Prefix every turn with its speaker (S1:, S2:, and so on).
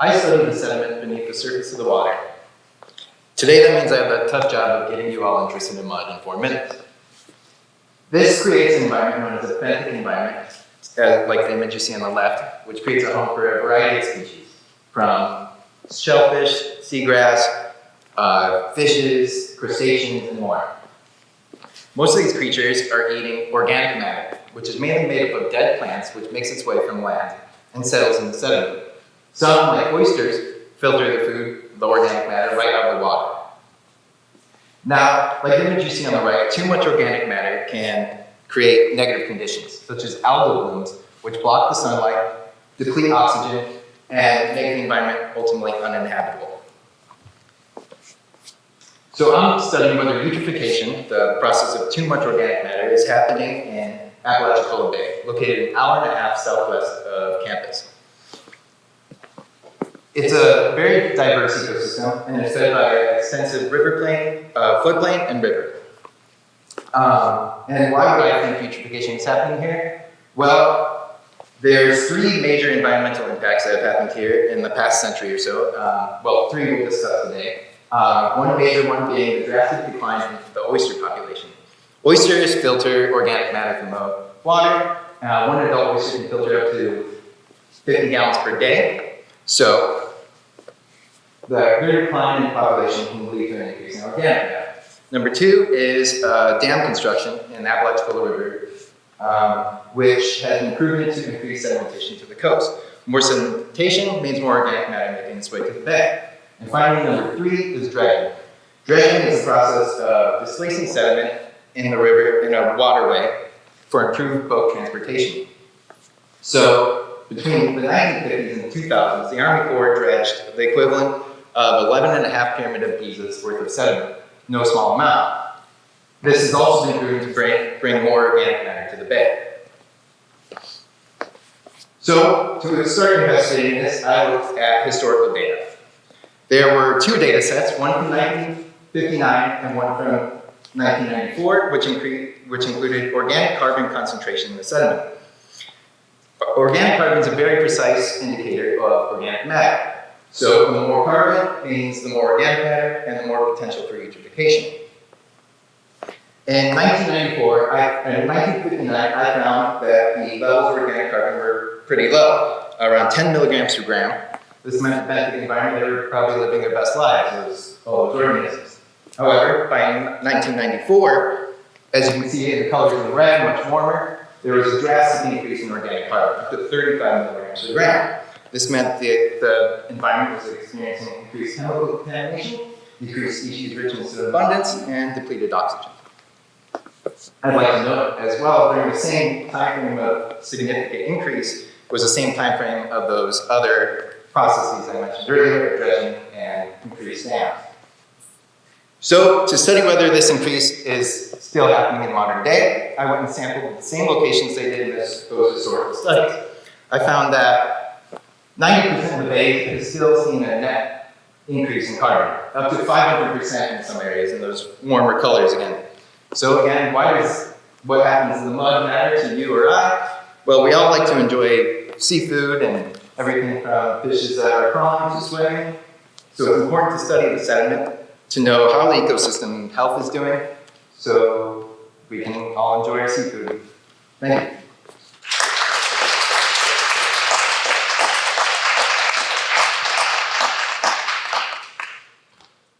S1: I study the sediment beneath the surface of the water. Today that means I have the tough job of getting you all interested in mud in 4 minutes. This creates an environment known as a benthic environment, like the image you see on the left, which creates a home for a variety of species, from shellfish, seagrass, fishes, crustaceans, and more. Most of these creatures are eating organic matter, which is mainly made up of dead plants, which makes its way from land and settles in the sediment. Some, like oysters, filter the food, the organic matter, right out of the water. Now, like the image you see on the right, too much organic matter can create negative conditions, such as algal blooms, which block the sunlight, deplete oxygen, and make the environment ultimately uninhabitable. So I'm studying whether eutrophication, the process of too much organic matter, is happening in Apalachicola Bay, located an hour and a half southwest of campus. It's a very diverse ecosystem, and it's fed by an extensive river plain, floodplain, and river. And why would I think eutrophication is happening here? Well, there's 3 major environmental impacts that have happened here in the past century or so. Well, 3 we'll discuss today. One major one being the drastic decline in the oyster population. Oysters filter organic matter from the water. One adult oyster can filter up to 50 gallons per day. So, the greater decline in population can lead to an increase in organic matter. Number 2 is dam construction in the Apalachicola River, which has been proven to increase sedimentation to the coast. More sedimentation means more organic matter making its way to the bay. And finally, number 3 is dredging. Dredging is the process of displacing sediment in the river, in a waterway, for improved boat transportation. So, between the 1950s and the 2000s, the Army Corps dredged the equivalent of 11.5 Pyramid of Giza's worth of sediment, no small amount. This has also been proven to bring more organic matter to the bay. So, to start investigating this, I looked at historical data. There were 2 data sets, one from 1959 and one from 1994, which included organic carbon concentration in the sediment. Organic carbon is a very precise indicator of organic matter. So the more carbon means the more organic matter and the more potential for eutrophication. In 1959, I found that the levels of organic carbon were pretty low, around 10 milligrams per gram. This meant that the environment, they were probably living their best lives, all those organisms. However, by 1994, as you can see in the colors in the red, much warmer, there was a drastic increase in organic carbon, up to 35 milligrams per gram. This meant that the environment was experiencing increased chemical contamination, decreased species richness and abundance, and depleted oxygen. I'd like to note as well, during the same time frame of significant increase was the same time frame of those other processes I mentioned earlier, dredging and increased dams. So, to study whether this increase is still happening in modern day, I went and sampled the same locations they did in those historical studies. I found that 90% of the bay is still seeing a net increase in carbon, up to 500% in some areas in those warmer colors again. So again, what happens in the mud matter to you or I? Well, we all like to enjoy seafood and everything from fishes that are crawling to swimming. So it's important to study the sediment to know how the ecosystem health is doing, so we can all enjoy our seafood. Thank you.